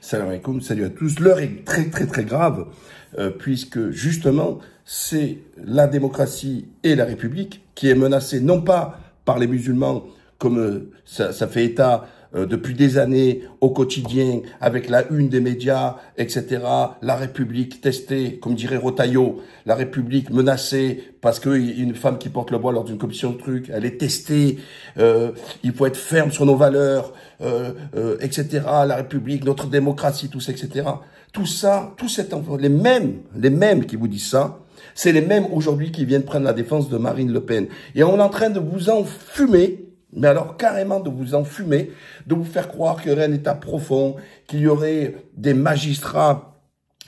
Salam alaikum, salut à tous. L'heure est très grave, puisque justement, c'est la démocratie et la République qui est menacée, non pas par les musulmans, comme ça fait état depuis des années, au quotidien, avec la une des médias, etc. La République testée, comme dirait Rotaillot, la République menacée, parce qu'une femme qui porte le voile lors d'une commission de trucs, elle est testée, il faut être ferme sur nos valeurs, etc. La République, notre démocratie, tout ça, etc. Tout ça, les mêmes qui vous disent ça, c'est les mêmes aujourd'hui qui viennent prendre la défense de Marine Le Pen. Et on est en train de vous enfumer, mais alors carrément de vous enfumer, de vous faire croire qu'il y aurait un état profond, qu'il y aurait des magistrats,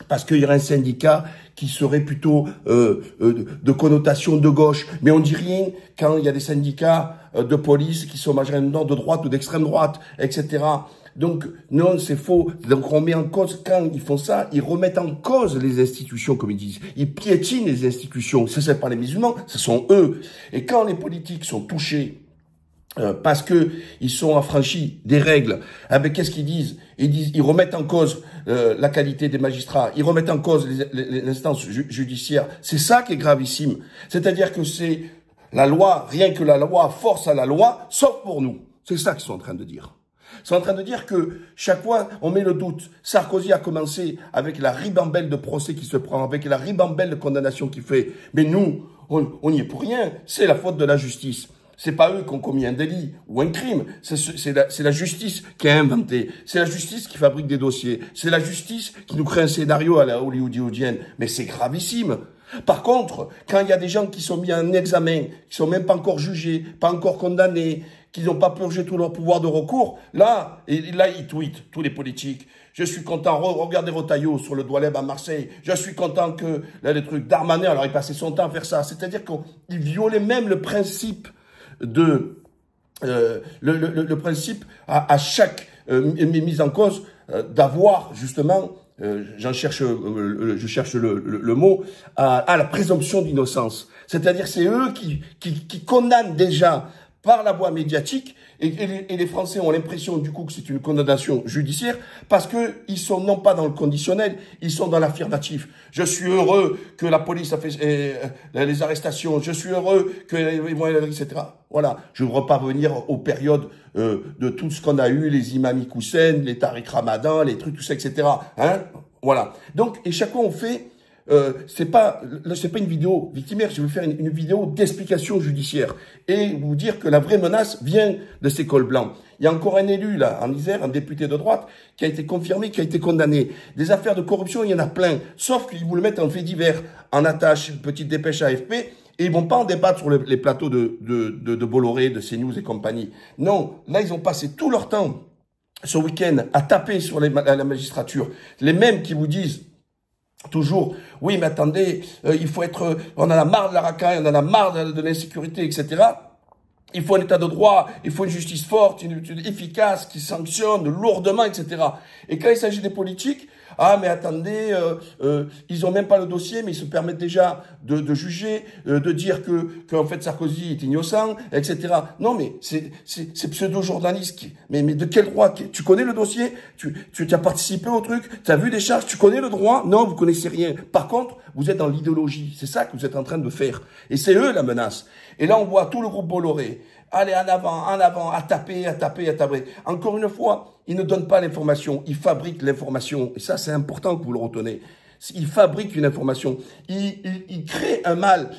parce qu'il y aurait un syndicat qui serait plutôt de connotation de gauche. Mais on dit rien quand il y a des syndicats de police qui sont majoritairement de droite ou d'extrême droite, etc. Donc, non, c'est faux. Donc, on met en cause, quand ils font ça, ils remettent en cause les institutions, comme ils disent. Ils piétinent les institutions. Ça, c'est pas les musulmans, ce sont eux. Et quand les politiques sont touchés, parce que ils sont affranchis des règles, qu'est-ce qu'ils disent? Ils remettent en cause la qualité des magistrats, ils remettent en cause les instances judiciaires. C'est ça qui est gravissime. C'est-à-dire que c'est la loi, rien que la loi force à la loi, sauf pour nous. C'est ça qu'ils sont en train de dire. Ils sont en train de dire que chaque fois, on met le doute. Sarkozy a commencé avec la ribambelle de procès qui se prend, avec la ribambelle de condamnation qu'il fait. Mais nous, on n'y est pour rien. C'est la faute de la justice. C'est pas eux qui ont commis un délit ou un crime. C'est la justice qui a inventé. C'est la justice qui fabrique des dossiers. C'est la justice qui nous crée un scénario à la hollywoodienne. Mais c'est gravissime. Par contre, quand il y a des gens qui sont mis en examen, qui sont même pas encore jugés, pas encore condamnés, qui n'ont pas purgé tout leur pouvoir de recours, là, ils tweetent, tous les politiques. Je suis content, regardez Rotaillot sur le Doualeb à Marseille. Je suis content que, là, les trucs d'Armanet, alors il passait son temps à faire ça. C'est-à-dire qu'ils violaient même le principe le principe à chaque mise en cause d'avoir justement, je cherche le mot, à la présomption d'innocence. C'est-à-dire c'est eux qui condamnent déjà par la voie médiatique et les Français ont l'impression du coup que c'est une condamnation judiciaire parce que ils sont non pas dans le conditionnel, ils sont dans l'affirmatif. Je suis heureux que la police a fait les arrestations, je suis heureux que etc. Voilà, je ne veux pas revenir aux périodes de tout ce qu'on a eu, les imams Hussein, les Tariq Ramadan, les trucs tout ça, etc. Hein, voilà. Donc et chaque fois on fait c'est pas une vidéo victimaire, je vais faire une vidéo d'explication judiciaire et vous dire que la vraie menace vient de ces cols blancs. Il y a encore un élu là en Isère, un député de droite qui a été confirmé, qui a été condamné. Des affaires de corruption, il y en a plein, sauf qu'ils vous le mettent en fait divers, en attache, petite dépêche AFP. Et ils vont pas en débattre sur les plateaux de Bolloré, de CNews et compagnie. Non, là ils ont passé tout leur temps ce week-end à taper sur la magistrature. Les mêmes qui vous disent toujours, oui, mais attendez, il faut être, on en a marre de la racaille, on en a marre de l'insécurité, etc. Il faut un état de droit, il faut une justice forte, efficace, qui sanctionne lourdement, etc. Et quand il s'agit des politiques, ah, mais attendez, ils ont même pas le dossier, mais ils se permettent déjà de juger, de dire qu'en fait Sarkozy est innocent, etc. Non, mais c'est pseudo-journaliste. Mais de quel droit? Tu connais le dossier? Tu as participé au truc? Tu as vu des charges? Tu connais le droit? Non, vous connaissez rien. Par contre, vous êtes dans l'idéologie. C'est ça que vous êtes en train de faire. Et c'est eux la menace. Et là, on voit tout le groupe Bolloré. Allez, en avant, à taper. Encore une fois, ils ne donnent pas l'information, ils fabriquent l'information. Et ça, c'est important que vous le retenez. Ils fabriquent une information, ils créent un mal.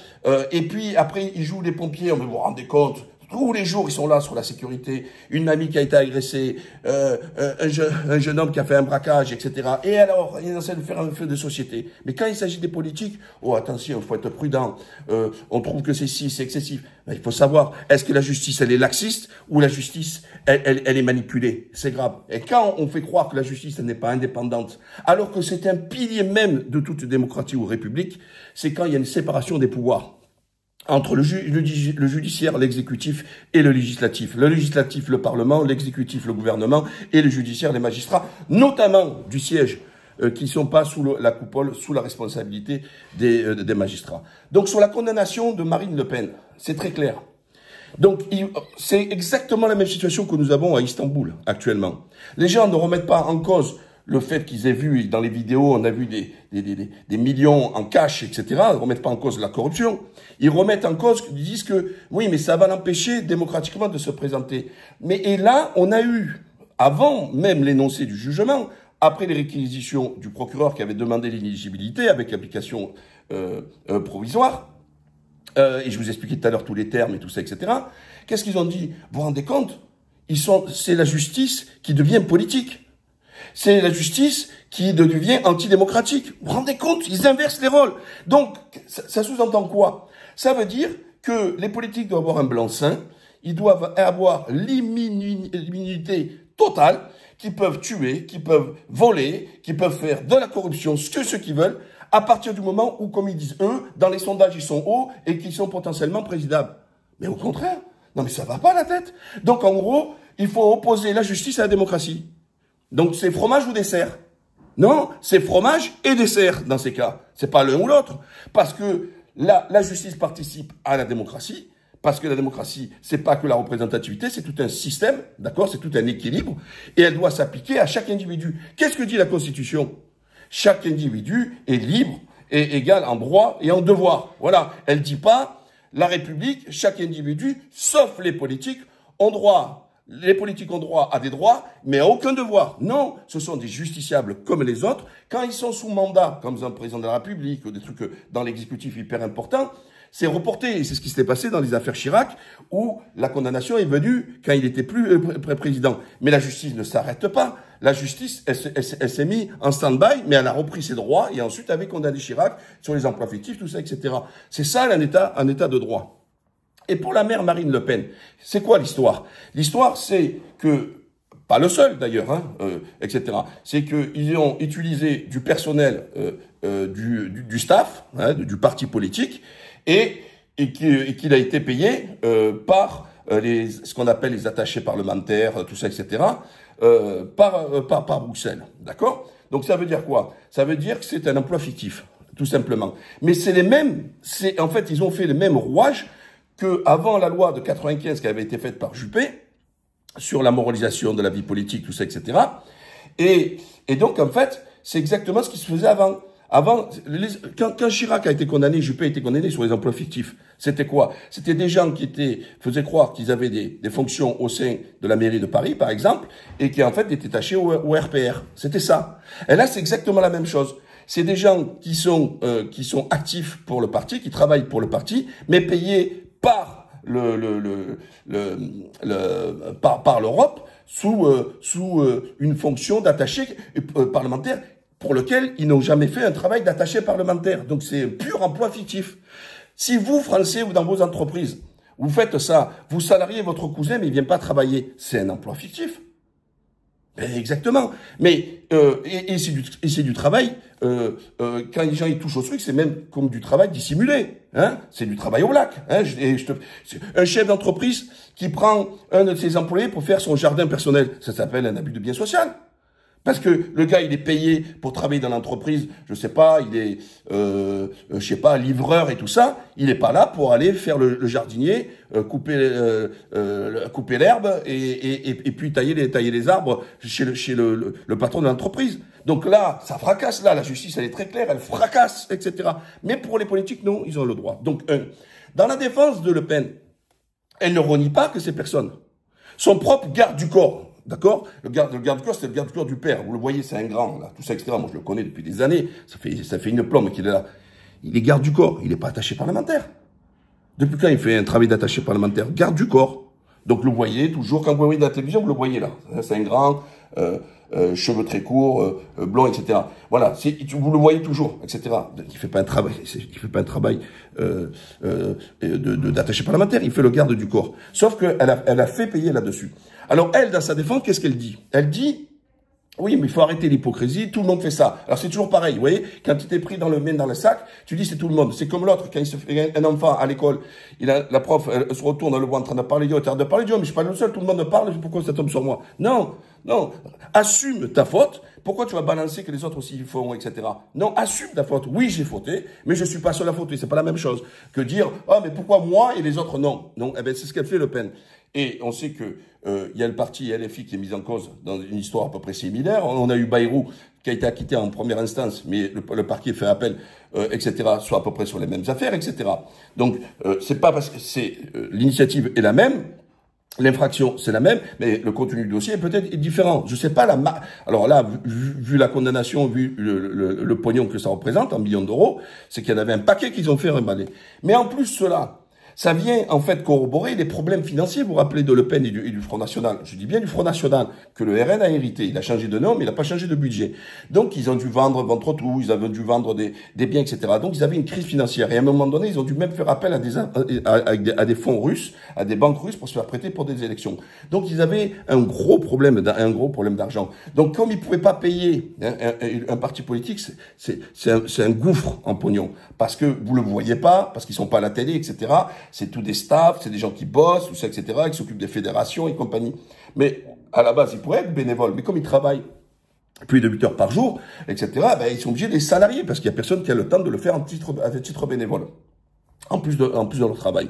Et puis, après, ils jouent les pompiers, vous vous rendez compte? Tous les jours, ils sont là sur la sécurité. Une mamie qui a été agressée, un jeune homme qui a fait un braquage, etc. Et alors, ils essaient de faire un feu de société. Mais quand il s'agit des politiques, oh attention, il faut être prudent. On trouve que c'est excessif. Ben, il faut savoir, est-ce que la justice, elle est laxiste ou la justice, elle est manipulée? C'est grave. Et quand on fait croire que la justice, elle n'est pas indépendante, alors que c'est un pilier même de toute démocratie ou république, c'est quand il y a une séparation des pouvoirs entre le judiciaire, l'exécutif et le législatif. Le législatif, le Parlement, l'exécutif, le gouvernement, et le judiciaire, les magistrats, notamment du siège, qui ne sont pas sous la coupole, sous la responsabilité des magistrats. Donc sur la condamnation de Marine Le Pen, c'est très clair. Donc c'est exactement la même situation que nous avons à Istanbul actuellement. Les gens ne remettent pas en cause le fait qu'ils aient vu, dans les vidéos, on a vu des millions en cash, etc. Ils ne remettent pas en cause la corruption. Ils remettent en cause, ils disent que, oui, mais ça va l'empêcher démocratiquement de se présenter. Et là, on a eu, avant même l'énoncé du jugement, après les réquisitions du procureur qui avait demandé l'inéligibilité avec l'application provisoire, et je vous expliquais tout à l'heure tous les termes et tout ça, etc. Qu'est-ce qu'ils ont dit? Vous vous rendez compte? C'est la justice qui devient politique. C'est la justice qui devient antidémocratique. Vous vous rendez compte? Ils inversent les rôles. Donc, ça sous-entend quoi? Ça veut dire que les politiques doivent avoir un blanc-seing, ils doivent avoir l'immunité totale, qui peuvent tuer, qui peuvent voler, qui peuvent faire de la corruption, ce qu'ils veulent, à partir du moment où, comme ils disent eux, dans les sondages, ils sont hauts et qu'ils sont potentiellement présidables. Mais au contraire, non mais ça va pas la tête. Donc en gros, il faut opposer la justice à la démocratie. Donc c'est fromage ou dessert? Non, c'est fromage et dessert dans ces cas. C'est pas l'un ou l'autre. Parce que la justice participe à la démocratie. Parce que la démocratie, c'est pas que la représentativité, c'est tout un système, d'accord? C'est tout un équilibre. Et elle doit s'appliquer à chaque individu. Qu'est-ce que dit la Constitution? Chaque individu est libre et égal en droit et en devoir. Voilà. Elle dit pas, la République, chaque individu, sauf les politiques, ont droit. Les politiques ont droit à des droits, mais à aucun devoir. Non, ce sont des justiciables comme les autres. Quand ils sont sous mandat, comme un président de la République, ou des trucs dans l'exécutif hyper importants, c'est reporté. Et c'est ce qui s'était passé dans les affaires Chirac, où la condamnation est venue quand il n'était plus président. Mais la justice ne s'arrête pas. La justice, elle s'est mise en stand-by, mais elle a repris ses droits et ensuite avait condamné Chirac sur les emplois fictifs, tout ça, etc. C'est ça un état de droit. Et pour la mère Marine Le Pen, c'est quoi l'histoire? L'histoire, c'est que, pas le seul d'ailleurs, etc., c'est qu'ils ont utilisé du personnel du staff, du parti politique, et qu'il a été payé par ce qu'on appelle les attachés parlementaires, tout ça, etc., par Bruxelles, d'accord? Donc ça veut dire quoi? Ça veut dire que c'est un emploi fictif, tout simplement. Mais c'est les mêmes, en fait, ils ont fait les mêmes rouages qu'avant la loi de 95 qui avait été faite par Juppé, sur la moralisation de la vie politique, tout ça, etc. Et donc, en fait, c'est exactement ce qui se faisait avant. Avant, quand Chirac a été condamné, Juppé a été condamné sur les emplois fictifs. C'était quoi? C'était des gens qui faisaient croire qu'ils avaient des fonctions au sein de la mairie de Paris, par exemple, et qui, en fait, étaient tachés au RPR. C'était ça. Et là, c'est exactement la même chose. C'est des gens qui sont actifs pour le parti, qui travaillent pour le parti, mais payés par par l'Europe sous une fonction d'attaché parlementaire pour lequel ils n'ont jamais fait un travail d'attaché parlementaire. Donc c'est pur emploi fictif. Si vous, Français, ou dans vos entreprises, vous faites ça, vous salariez votre cousin mais il vient pas travailler, c'est un emploi fictif. Exactement. Mais c'est du travail. Quand les gens ils touchent au truc, c'est même comme du travail dissimulé. C'est du travail au black. Un chef d'entreprise qui prend un de ses employés pour faire son jardin personnel, ça s'appelle un abus de bien social. Parce que le gars, il est payé pour travailler dans l'entreprise, je sais pas, il est, livreur et tout ça. Il n'est pas là pour aller faire le jardinier, couper l'herbe et puis tailler les arbres chez le patron de l'entreprise. Donc là, ça fracasse. Là, la justice, elle est très claire, elle fracasse, etc. Mais pour les politiques, non, ils ont le droit. Donc, dans la défense de Le Pen, elle ne renie pas que ces personnes, son propre garde du corps. D'accord? Le garde du corps, c'est le garde du corps du père. Vous le voyez, c'est un grand, là. Tout ça, etc. Moi, je le connais depuis des années. Ça fait une plombe qu'il est là. Il est garde du corps. Il n'est pas attaché parlementaire. Depuis quand il fait un travail d'attaché parlementaire? Garde du corps. Donc, le voyez toujours. Quand vous voyez la télévision, vous le voyez là. C'est un grand, cheveux très courts, blond, etc. Voilà. Vous le voyez toujours, etc. Il fait pas un travail, d'attaché parlementaire. Il fait le garde du corps. Sauf qu'elle a fait payer là-dessus. Alors, elle, dans sa défense, qu'est-ce qu'elle dit? Elle dit, oui, mais il faut arrêter l'hypocrisie, tout le monde fait ça. Alors, c'est toujours pareil, vous voyez, quand tu t'es pris dans le sac, tu dis c'est tout le monde. C'est comme l'autre, quand il se fait un enfant à l'école, la prof, elle se retourne, elle le voit en train de parler, mais je suis pas le seul, tout le monde me parle, pourquoi ça tombe sur moi? Non, assume ta faute, Pourquoi tu vas balancer que les autres aussi font, etc. Non, assume ta faute. Oui, j'ai fauté, mais je suis pas seul à fauter. C'est pas la même chose que dire, ah, mais pourquoi moi et les autres non? Non, eh ben, c'est ce qu'elle fait Le Pen. Et on sait que y a le parti LFI qui est mis en cause dans une histoire à peu près similaire. On a eu Bayrou qui a été acquitté en première instance, mais le parquet fait appel, etc., soit à peu près sur les mêmes affaires, etc. Donc, c'est pas parce que l'initiative est la même, l'infraction c'est la même, mais le contenu du dossier est peut-être différent. Je sais pas alors là, vu la condamnation, vu le pognon que ça représente, en millions d'euros, c'est qu'il y en avait un paquet qu'ils ont fait remballer. Mais en plus cela, ça vient en fait corroborer les problèmes financiers, vous vous rappelez, de Le Pen et du Front National. Je dis bien du Front National, que le RN a hérité. Il a changé de nom, mais il n'a pas changé de budget. Donc ils ont dû vendre tout, ils avaient dû vendre des biens, etc. Donc ils avaient une crise financière. Et à un moment donné, ils ont dû même faire appel à des fonds russes, à des banques russes pour se faire prêter pour des élections. Donc ils avaient un gros problème d'argent. Donc comme ils ne pouvaient pas payer un parti politique, c'est un gouffre en pognon. Parce que vous le voyez pas, parce qu'ils sont pas à la télé, etc. C'est tout des staffs, c'est des gens qui bossent, tout ça, etc., qui s'occupent des fédérations et compagnie. Mais à la base, ils pourraient être bénévoles. Mais comme ils travaillent plus de 8 heures par jour, etc., ben, ils sont obligés de les salarier parce qu'il n'y a personne qui a le temps de le faire à titre bénévole. En plus de leur travail.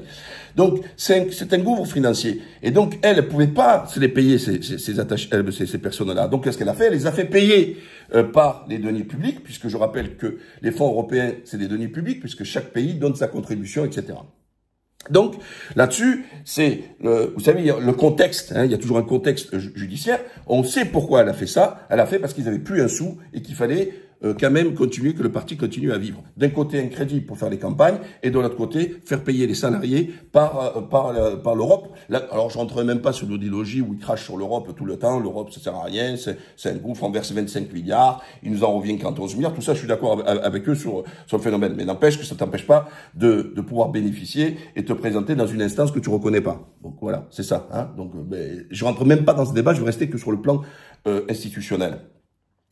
Donc, c'est un gouffre financier. Et donc, elle ne pouvait pas se les payer, ces personnes-là. Donc, qu'est-ce qu'elle a fait? Elle les a fait payer par les deniers publics, puisque je rappelle que les fonds européens, c'est des deniers publics, puisque chaque pays donne sa contribution, etc. Donc, là-dessus, vous savez, le contexte, il y a toujours un contexte judiciaire. On sait pourquoi elle a fait ça. Elle a fait parce qu'ils avaient plus un sou et qu'il fallait quand même continuer, que le parti continue à vivre. D'un côté, un crédit pour faire les campagnes, et de l'autre côté, faire payer les salariés par l'Europe. Alors, je rentrerai même pas sur l'idéologie où ils crachent sur l'Europe tout le temps. L'Europe, ça sert à rien, c'est un gouffre, on verse 25 milliards, il nous en revient qu'en 11 milliards. Tout ça, je suis d'accord avec eux sur le phénomène. Mais n'empêche que ça t'empêche pas de pouvoir bénéficier et te présenter dans une instance que tu reconnais pas. Donc voilà, c'est ça. Donc, je rentre même pas dans ce débat, je vais rester que sur le plan institutionnel.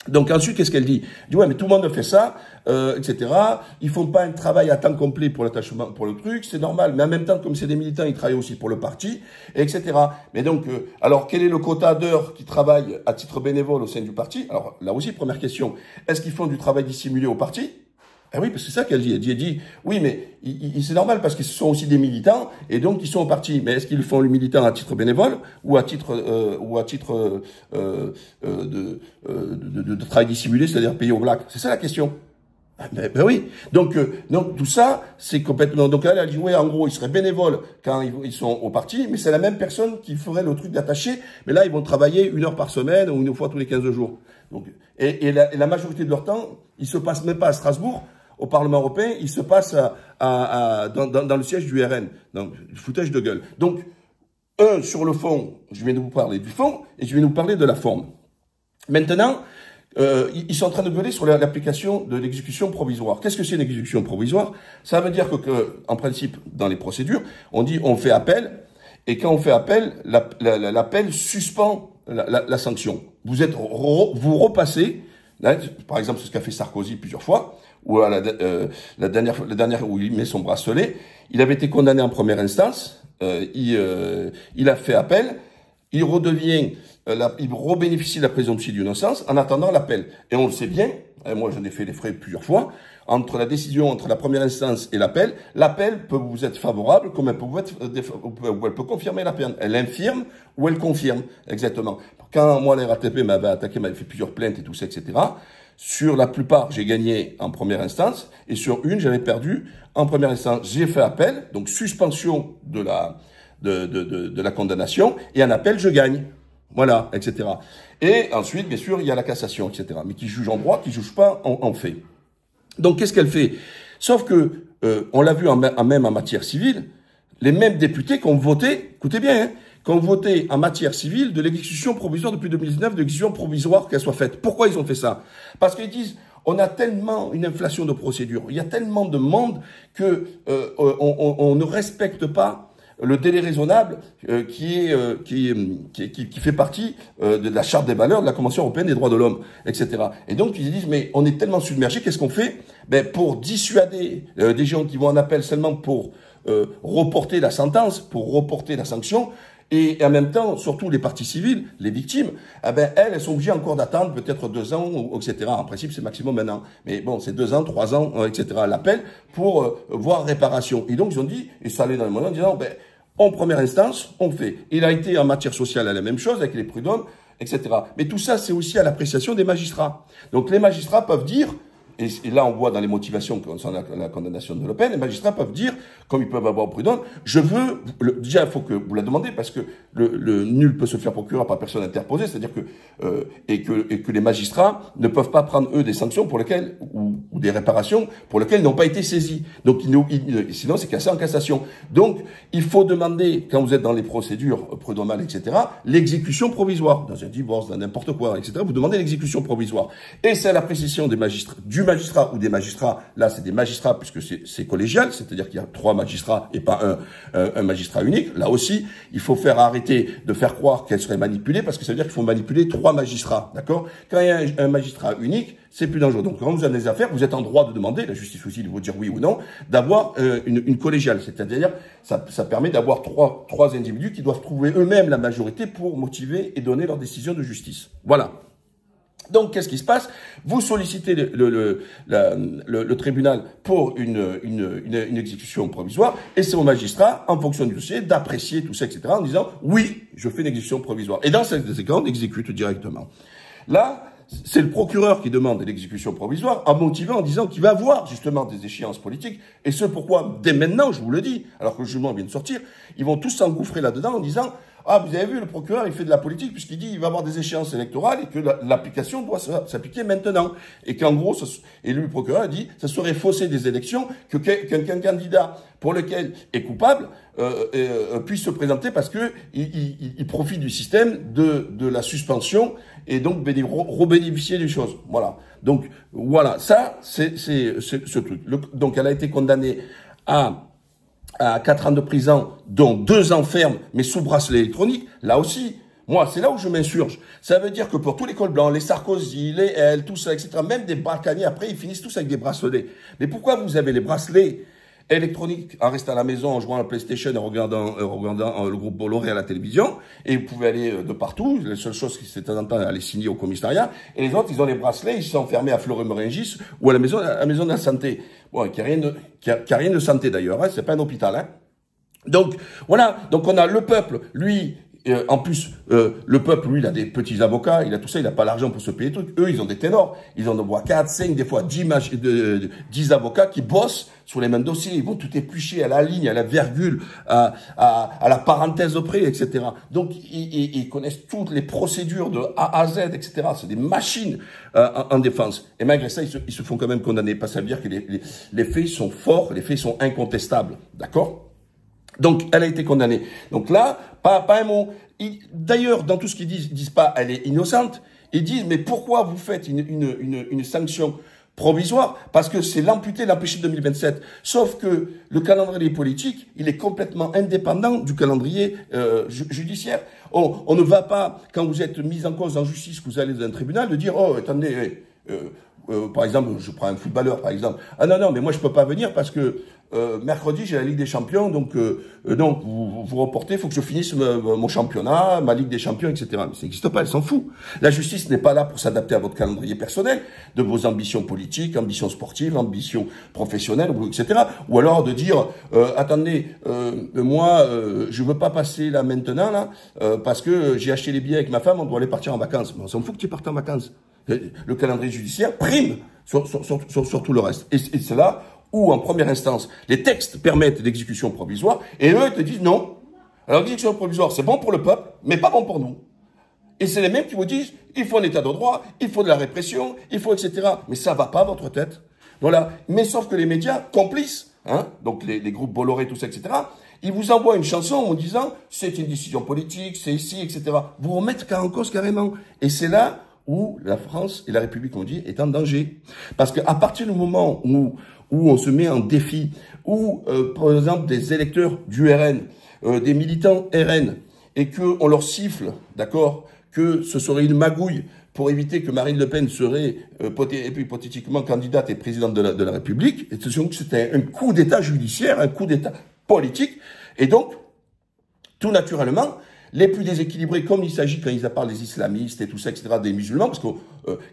Donc ensuite, qu'est-ce qu'elle dit? Elle dit, ouais, mais tout le monde fait ça, etc. Ils font pas un travail à temps complet pour l'attachement, pour le truc, c'est normal. Mais en même temps, comme c'est des militants, ils travaillent aussi pour le parti, etc. Mais donc, alors, quel est le quota d'heures qui travaillent à titre bénévole au sein du parti? Alors, là aussi, première question. Est-ce qu'ils font du travail dissimulé au parti? Eh oui, parce que c'est ça qu'elle dit. Elle dit, oui, mais c'est normal parce qu'ils sont aussi des militants et donc ils sont au parti. Mais est-ce qu'ils font le militant à titre bénévole ou à titre de travail dissimulé, c'est-à-dire payé au black? C'est ça la question. Ben oui. Donc tout ça, c'est complètement. Donc elle a dit, oui, en gros, ils seraient bénévoles quand ils sont au parti, mais c'est la même personne qui ferait le truc d'attaché. Mais là, ils vont travailler 1 heure par semaine ou 1 fois tous les 15 jours. Donc, et la majorité de leur temps, ils se passent même pas à Strasbourg. Au Parlement européen, il se passe dans le siège du RN. Donc, foutage de gueule. Donc, sur le fond, je viens de vous parler du fond et je viens de vous parler de la forme. Maintenant, ils sont en train de gueuler sur l'application de l'exécution provisoire. Qu'est-ce que c'est une exécution provisoire? Ça veut dire que, en principe, dans les procédures, on dit on fait appel et quand on fait appel, l'appel suspend la sanction. Vous repassez, là, par exemple, c'est ce qu'a fait Sarkozy plusieurs fois, ou à la dernière où il met son bracelet, il avait été condamné en première instance, il a fait appel, il rebénéficie de la présomption d'innocence en attendant l'appel. Et on le sait bien, moi j'en ai fait les frais plusieurs fois, entre la première instance et l'appel peut vous être favorable, comme elle peut confirmer la peine. Elle infirme ou elle confirme, exactement. Quand moi, la RATP m'avait attaqué, m'avait fait plusieurs plaintes et tout ça, etc., sur la plupart, j'ai gagné en première instance, et sur une, j'avais perdu en première instance. J'ai fait appel, donc suspension de la condamnation, et en appel, je gagne. Voilà, etc. Et ensuite, bien sûr, il y a la cassation, etc. Mais qui juge en droit, qui juge pas en fait. Donc, qu'est-ce qu'elle fait? Sauf que, on l'a vu même en matière civile, les mêmes députés qui ont voté, écoutez bien, qui ont voté en matière civile de l'exécution provisoire depuis 2019, de l'exécution provisoire qu'elle soit faite. Pourquoi ils ont fait ça? Parce qu'ils disent, on a tellement une inflation de procédures, il y a tellement de monde que on ne respecte pas le délai raisonnable qui fait partie de la charte des valeurs de la Convention européenne des droits de l'homme, etc. Et donc ils disent mais on est tellement submergé, qu'est-ce qu'on fait? Ben pour dissuader des gens qui vont en appel seulement pour reporter la sentence, pour reporter la sanction, Et en même temps, surtout les parties civiles, les victimes, eh ben, elles sont obligées encore d'attendre peut-être 2 ans, etc. En principe, c'est maximum 1 an. Mais bon, c'est 2 ans, 3 ans, etc. l'appel pour voir réparation. Et donc, ils ont dit, et ça allait dans le moment en disant, ben, en première instance, on fait. Il a été en matière sociale à la même chose, avec les prud'hommes, etc. Mais tout ça, c'est aussi à l'appréciation des magistrats. Donc, les magistrats peuvent dire, et là, on voit dans les motivations concernant la condamnation de Le Pen, les magistrats peuvent dire, comme ils peuvent avoir prud'homme, je veux, déjà, il faut que vous la demandez, parce que le nul peut se faire procureur par personne interposée, c'est-à-dire que, et que les magistrats ne peuvent pas prendre, eux, des sanctions pour lesquelles, ou des réparations pour lesquelles ils n'ont pas été saisis. Donc, sinon, c'est cassé en cassation. Donc, il faut demander, quand vous êtes dans les procédures prud'homales, etc., l'exécution provisoire. Dans un divorce, dans n'importe quoi, etc., vous demandez l'exécution provisoire. Et c'est à l'appréciation des magistrats, du magistrat ou des magistrats, là c'est des magistrats puisque c'est collégial, c'est-à-dire qu'il y a 3 magistrats et pas un magistrat unique. Là aussi, il faut faire arrêter de faire croire qu'elle serait manipulée parce que ça veut dire qu'il faut manipuler 3 magistrats, d'accord? Quand il y a un magistrat unique, c'est plus dangereux. Donc quand vous avez des affaires, vous êtes en droit de demander, la justice aussi de vous dire oui ou non, d'avoir une collégiale, c'est-à-dire ça permet d'avoir trois individus qui doivent trouver eux-mêmes la majorité pour motiver et donner leur décision de justice. Voilà. Donc, qu'est-ce qui se passe? Vous sollicitez le tribunal pour une exécution provisoire, et c'est au magistrat, en fonction du dossier, d'apprécier tout ça, etc., en disant, oui, je fais une exécution provisoire. Et dans cette exécution, on exécute directement. Là, c'est le procureur qui demande l'exécution provisoire en motivant, en disant qu'il va avoir justement des échéances politiques, et ce pourquoi, dès maintenant, je vous le dis, alors que le jugement vient de sortir, ils vont tous s'engouffrer là-dedans en disant, ah, vous avez vu, le procureur, il fait de la politique puisqu'il dit qu'il va avoir des échéances électorales et que l'application doit s'appliquer maintenant. Et qu'en gros, et lui, le procureur, a dit, ça serait fausser des élections qu'un candidat pour lequel est coupable puisse se présenter parce que il profite du système de la suspension et donc rebénéficier des choses. Voilà. Donc, voilà. Ça, c'est ce truc. Donc, elle a été condamnée à 4 ans de prison, dont 2 ans ferme, mais sous bracelet électronique, là aussi, moi, c'est là où je m'insurge. Ça veut dire que pour tous les cols blancs, les Sarkozy, les L, tout ça, etc., même des Balkany, après, ils finissent tous avec des bracelets. Mais pourquoi vous avez les bracelets électroniques en restant à la maison, en jouant à la PlayStation, en regardant le groupe Bolloré à la télévision, et vous pouvez aller de partout. La seule chose qui c'est de temps en temps aller signer au commissariat. Et les autres, ils ont les bracelets, ils sont enfermés à Fleury-Mérogis ou à la maison de la santé. Bon, qui a rien de santé d'ailleurs, hein, c'est pas un hôpital, hein. Donc, voilà. Donc, on a le peuple, lui, en plus, le peuple, lui, il a des petits avocats, il a tout ça, il n'a pas l'argent pour se payer tout. Eux, ils ont des ténors. Ils en envoient 4, 5, des fois 10 avocats qui bossent sur les mêmes dossiers. Ils vont tout éplucher à la ligne, à la virgule, à la parenthèse près, etc. Donc, ils connaissent toutes les procédures de A à Z, etc. C'est des machines en défense. Et malgré ça, ils se font quand même condamner. Parce que ça veut dire que les faits sont forts, les faits sont incontestables. D'accord? Donc, elle a été condamnée. Donc là, pas un mot. D'ailleurs, dans tout ce qu'ils disent pas, elle est innocente. Ils disent, mais pourquoi vous faites une sanction provisoire? Parce que c'est l'empêcher de 2027. Sauf que le calendrier politique, il est complètement indépendant du calendrier judiciaire. On ne va pas, quand vous êtes mis en cause en justice, que vous allez dans un tribunal, de dire, oh, attendez, par exemple, je prends un footballeur, par exemple. Ah non, mais moi, je peux pas venir parce que mercredi, j'ai la Ligue des Champions, donc vous reportez, il faut que je finisse mon championnat, ma Ligue des Champions, etc. Mais ça n'existe pas, elle s'en fout. La justice n'est pas là pour s'adapter à votre calendrier personnel, de vos ambitions politiques, ambitions sportives, ambitions professionnelles, etc. Ou alors de dire, attendez, moi, je veux pas passer là maintenant, là, parce que j'ai acheté les billets avec ma femme, on doit aller partir en vacances. Mais on s'en fout que tu partes en vacances. Le calendrier judiciaire prime sur tout le reste. Et c'est là où, en première instance, les textes permettent l'exécution provisoire, et eux, ils te disent non. Alors, l'exécution provisoire, c'est bon pour le peuple, mais pas bon pour nous. Et c'est les mêmes qui vous disent, il faut un état de droit, il faut de la répression, il faut, etc. Mais ça va pas à votre tête. Voilà. Mais sauf que les médias, complices, hein, donc les groupes Bolloré, tout ça, etc., ils vous envoient une chanson en disant, c'est une décision politique, c'est ici, etc. Vous remettent en cause carrément. Et c'est là où la France et la République, on dit, est en danger. Parce qu'à partir du moment où on se met en défi, où, par exemple, des électeurs du RN, des militants RN, et qu'on leur siffle, d'accord, que ce serait une magouille pour éviter que Marine Le Pen serait hypothétiquement candidate et présidente de la République, et c'était un coup d'État judiciaire, un coup d'État politique, et donc, tout naturellement, les plus déséquilibrés, comme il s'agit quand ils parlent des islamistes et tout ça, etc., des musulmans, parce que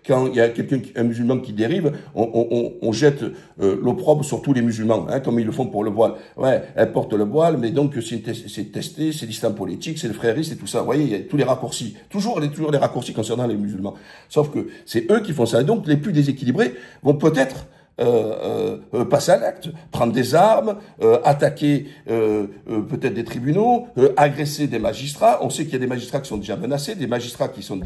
quand il y a un musulman qui dérive, on jette l'opprobre sur tous les musulmans, hein, comme ils le font pour le voile. Ouais, elle porte le voile, mais donc c'est testé, c'est l'islam politique, c'est le frérisme et tout ça. Vous voyez, il y a tous les raccourcis, toujours les raccourcis concernant les musulmans. Sauf que c'est eux qui font ça. Et donc les plus déséquilibrés vont peut-être passer à l'acte, prendre des armes, attaquer peut-être des tribunaux, agresser des magistrats. On sait qu'il y a des magistrats qui sont déjà menacés, des magistrats qui sont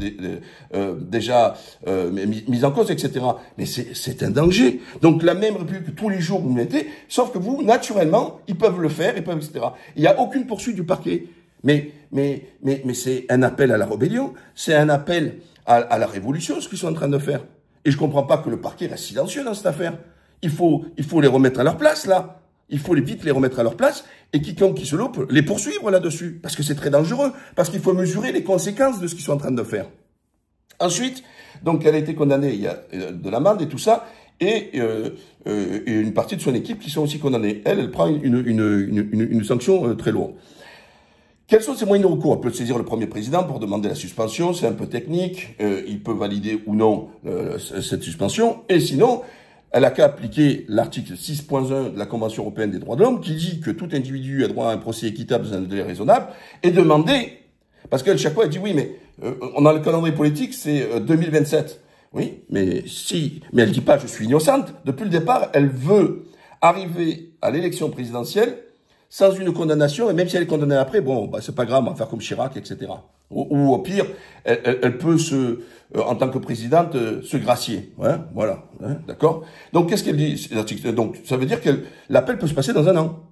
déjà mis en cause, etc. Mais c'est un danger. Donc la même République, tous les jours vous mettez, sauf que vous, naturellement, ils peuvent le faire, ils peuvent, etc. Il n'y a aucune poursuite du parquet. Mais c'est un appel à la rébellion, c'est un appel à la révolution, ce qu'ils sont en train de faire. Et je comprends pas que le parquet reste silencieux dans cette affaire. Il faut les remettre à leur place, là. Il faut vite les remettre à leur place, et quiconque qui se loupe, les poursuivre là-dessus. Parce que c'est très dangereux. Parce qu'il faut mesurer les conséquences de ce qu'ils sont en train de faire. Ensuite, donc, elle a été condamnée, il y a de l'amende et tout ça, et une partie de son équipe qui sont aussi condamnées. Elle prend une sanction très lourde. Quels sont ses moyens de recours? Elle peut saisir le Premier président pour demander la suspension, c'est un peu technique, il peut valider ou non cette suspension, et sinon, elle a qu'à appliquer l'article 6.1 de la Convention européenne des droits de l'homme, qui dit que tout individu a droit à un procès équitable dans un délai raisonnable, et demander, parce qu'elle, chaque fois, elle dit oui, mais on a le calendrier politique, c'est 2027. Oui, mais elle dit pas je suis innocente. Depuis le départ, elle veut arriver à l'élection présidentielle sans une condamnation, et même si elle est condamnée après, bon, bah, c'est pas grave, on va faire comme Chirac, etc. Ou au pire, elle peut en tant que présidente, se gracier. Ouais, voilà, hein, d'accord. Donc, qu'est-ce qu'elle dit? Donc, ça veut dire que l'appel peut se passer dans un an.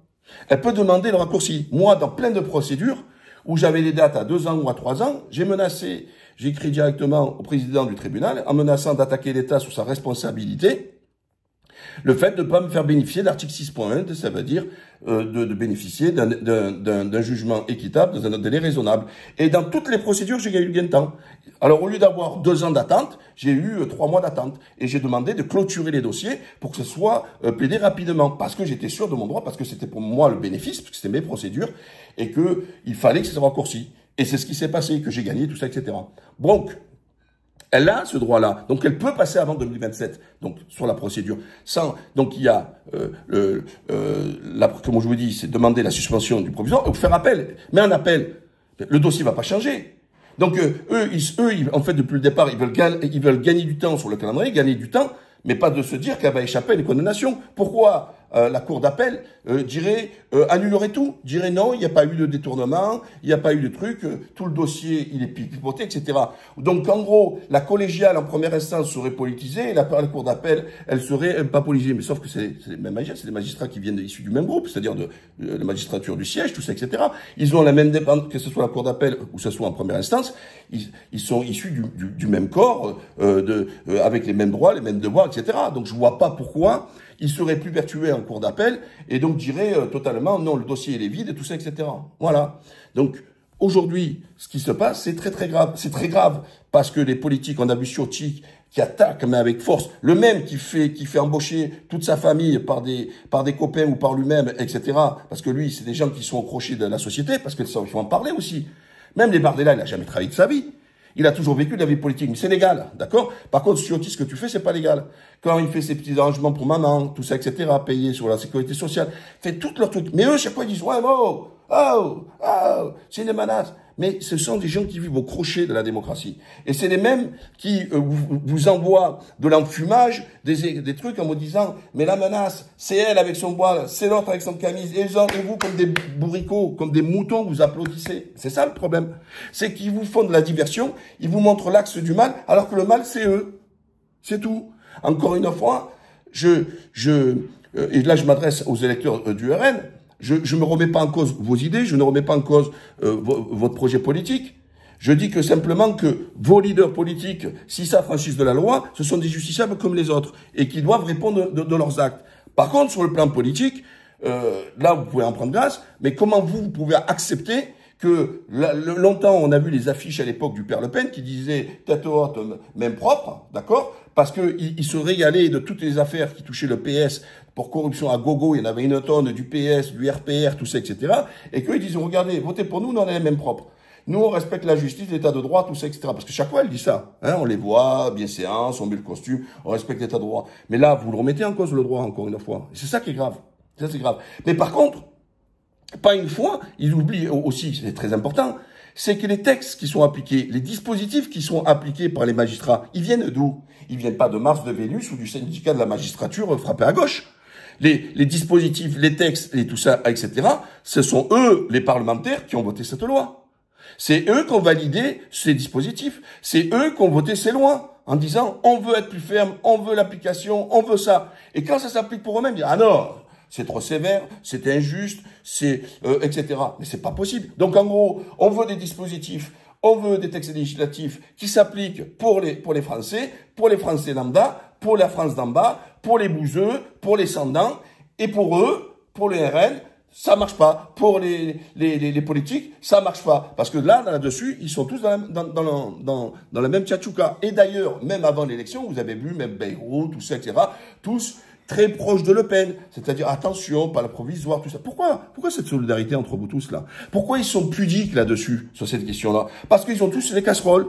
Elle peut demander le raccourci. Moi, dans plein de procédures, où j'avais les dates à 2 ans ou à 3 ans, j'ai écrit directement au président du tribunal, en menaçant d'attaquer l'État sous sa responsabilité, le fait de ne pas me faire bénéficier de l'article 6.1, ça veut dire de bénéficier d'un jugement équitable dans un délai raisonnable. Et dans toutes les procédures, j'ai eu gain de temps. Alors, au lieu d'avoir 2 ans d'attente, j'ai eu 3 mois d'attente. Et j'ai demandé de clôturer les dossiers pour que ce soit plaidé rapidement. Parce que j'étais sûr de mon droit, parce que c'était pour moi le bénéfice, parce que c'était mes procédures, et qu'il fallait que ça soit raccourci. Et c'est ce qui s'est passé, que j'ai gagné, tout ça, etc. Donc, elle a ce droit-là. Donc, elle peut passer avant 2027, donc, sur la procédure. Donc, il y a, comme je vous dis, c'est demander la suspension du provisoire ou faire appel. Mais en appel, le dossier va pas changer. Donc, eux, en fait, depuis le départ, ils veulent gagner du temps sur le calendrier, gagner du temps, mais pas de se dire qu'elle va échapper à une condamnation. Pourquoi la cour d'appel annulerait tout, dirait non, il n'y a pas eu de détournement, il n'y a pas eu de truc, tout le dossier il est pipoté, etc. Donc en gros, la collégiale en première instance serait politisée et la cour d'appel elle serait pas politisée. Mais sauf que c'est les mêmes magistrats, c'est des magistrats qui viennent issus du même groupe, c'est-à-dire de la magistrature du siège, tout ça, etc. Ils ont la même dépendance, que ce soit la cour d'appel ou que ce soit en première instance, ils sont issus du même corps, avec les mêmes droits, les mêmes devoirs, etc. Donc je vois pas pourquoi il serait plus vertueux en cour d'appel et donc dirait totalement non, le dossier il est vide et tout ça, etc. Voilà. Donc aujourd'hui, ce qui se passe, c'est très très grave. C'est très grave parce que les politiques, on a vu Ciotti qui attaque mais avec force, le même qui fait embaucher toute sa famille par des copains ou par lui-même, etc. Parce que lui, c'est des gens qui sont au crochet de la société, parce que ça, il faut en parler aussi. Même les Bardella, il n'a jamais travaillé de sa vie. Il a toujours vécu de la vie politique, mais c'est légal, d'accord? Par contre, Ciotti, ce que tu fais, c'est pas légal. Quand il fait ses petits arrangements pour maman, tout ça, etc., payé sur la sécurité sociale, fait tout leur truc. Mais eux, chaque fois, ils disent, ouais, c'est une menace. Mais ce sont des gens qui vivent au crochet de la démocratie. Et c'est les mêmes qui vous envoient de l'enfumage, des trucs en me disant, mais la menace, c'est elle avec son voile, c'est l'autre avec son camise, et vous, comme des bourricots, comme des moutons, vous applaudissez. C'est ça le problème. C'est qu'ils vous font de la diversion, ils vous montrent l'axe du mal, alors que le mal, c'est eux. C'est tout. Encore une fois, et là je m'adresse aux électeurs du RN, je ne remets pas en cause vos idées, je ne remets pas en cause votre projet politique. Je dis que simplement que vos leaders politiques, si ça franchissent de la loi, ce sont des justiciables comme les autres et qui doivent répondre de leurs actes. Par contre, sur le plan politique, là vous pouvez en prendre grâce, mais comment vous pouvez accepter que longtemps on a vu les affiches à l'époque du père Le Pen qui disaient tête haute, même propre, d'accord, parce que il se régalait de toutes les affaires qui touchaient le PS pour corruption à gogo, il y en avait une tonne du PS, du RPR, tout ça, etc. Et qu'ils disaient regardez, votez pour nous, on a les mêmes propres. Nous, on respecte la justice, l'état de droit, tout ça, etc. Parce que chaque fois, elle dit ça. Hein, on les voit, bienséance, on met le costume, on respecte l'état de droit. Mais là, vous le remettez en cause, le droit, encore une fois. C'est ça qui est grave. Ça, c'est grave. Mais par contre, pas une fois, ils oublient aussi, c'est très important, c'est que les textes qui sont appliqués, les dispositifs qui sont appliqués par les magistrats, ils viennent d'où? Ils viennent pas de Mars de Vénus ou du syndicat de la magistrature frappé à gauche. Les dispositifs, les textes et tout ça, etc., ce sont eux, les parlementaires, qui ont voté cette loi. C'est eux qui ont validé ces dispositifs. C'est eux qui ont voté ces lois en disant on veut être plus ferme, on veut l'application, on veut ça. Et quand ça s'applique pour eux-mêmes, ils disent ah non, c'est trop sévère, c'est injuste, c'est etc. Mais c'est pas possible. Donc en gros, on veut des dispositifs, on veut des textes législatifs qui s'appliquent pour les Français lambda, pour la France d'en bas, pour les bouseux, pour les sans-dents, et pour eux, pour les RN, ça marche pas. Pour les politiques, ça marche pas. Parce que là-dessus, ils sont tous dans la même tchatchouka. Et d'ailleurs, même avant l'élection, vous avez vu, même Bayrou, tout ça, etc., tous très proches de Le Pen. C'est-à-dire, attention, pas la provisoire, tout ça. Pourquoi cette solidarité entre vous tous, là? Pourquoi ils sont pudiques là-dessus, sur cette question-là? Parce qu'ils ont tous les casseroles.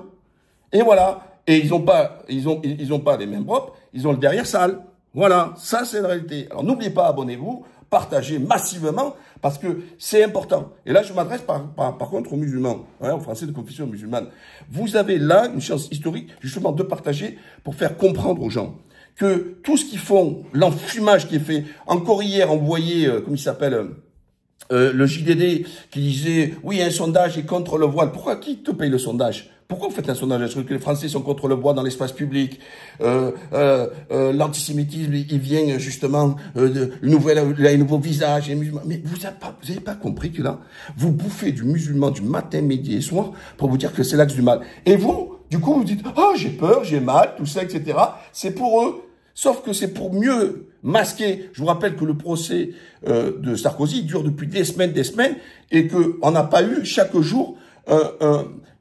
Et voilà. Et ils ont pas les mêmes propres, ils ont le derrière sale. Voilà. Ça, c'est la réalité. Alors, n'oubliez pas, abonnez-vous, partagez massivement, parce que c'est important. Et là, je m'adresse par contre aux musulmans, hein, aux Français de confession musulmane. Vous avez là une chance historique, justement, de partager pour faire comprendre aux gens que tout ce qu'ils font, l'enfumage qui est fait, encore hier, on voyait, comment il s'appelle, le JDD qui disait, oui, un sondage est contre le voile. Pourquoi? Qui te paye le sondage? Pourquoi vous faites un sondage? Est-ce que les Français sont contre le voile dans l'espace public? L'antisémitisme, il vient justement un nouveau visage. Mais vous n'avez pas compris que là, vous bouffez du musulman du matin, midi et soir pour vous dire que c'est l'axe du mal. Et vous, du coup, vous dites, oh, j'ai peur, j'ai mal, tout ça, etc. C'est pour eux. Sauf que c'est pour mieux masquer. Je vous rappelle que le procès de Sarkozy dure depuis des semaines, et qu'on n'a pas eu chaque jour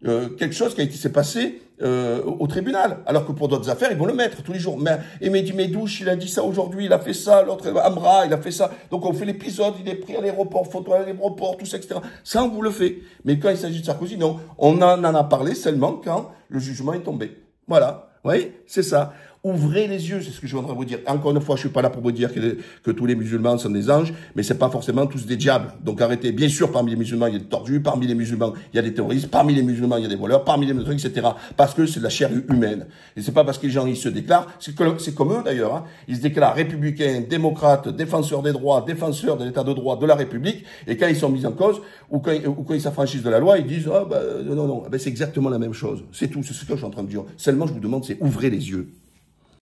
quelque chose qui s'est passé au tribunal. Alors que pour d'autres affaires, ils vont le mettre tous les jours. Et Mehdi Medouche, il a dit ça aujourd'hui, il a fait ça, l'autre, Amra, il a fait ça. Donc on fait l'épisode, il est pris à l'aéroport, photo à l'aéroport, tout ça, etc. Ça, on vous le fait. Mais quand il s'agit de Sarkozy, non. On en a parlé seulement quand le jugement est tombé. Voilà. Vous voyez, c'est ça. Ouvrez les yeux, c'est ce que je voudrais vous dire. Encore une fois, je suis pas là pour vous dire que tous les musulmans sont des anges, mais c'est pas forcément tous des diables. Donc arrêtez. Bien sûr, parmi les musulmans, il y a des tordus, parmi les musulmans, il y a des terroristes, parmi les musulmans, il y a des voleurs, parmi les musulmans, etc. Parce que c'est de la chair humaine. Et c'est pas parce que les gens, ils se déclarent, c'est comme eux d'ailleurs, hein. Ils se déclarent républicains, démocrates, défenseurs des droits, défenseurs de l'état de droit, de la République, et quand ils sont mis en cause, ou quand ils s'affranchissent de la loi, ils disent, non, c'est exactement la même chose. C'est tout, c'est ce que je suis en train de dire. Seulement, je vous demande, c'est ouvrez les yeux.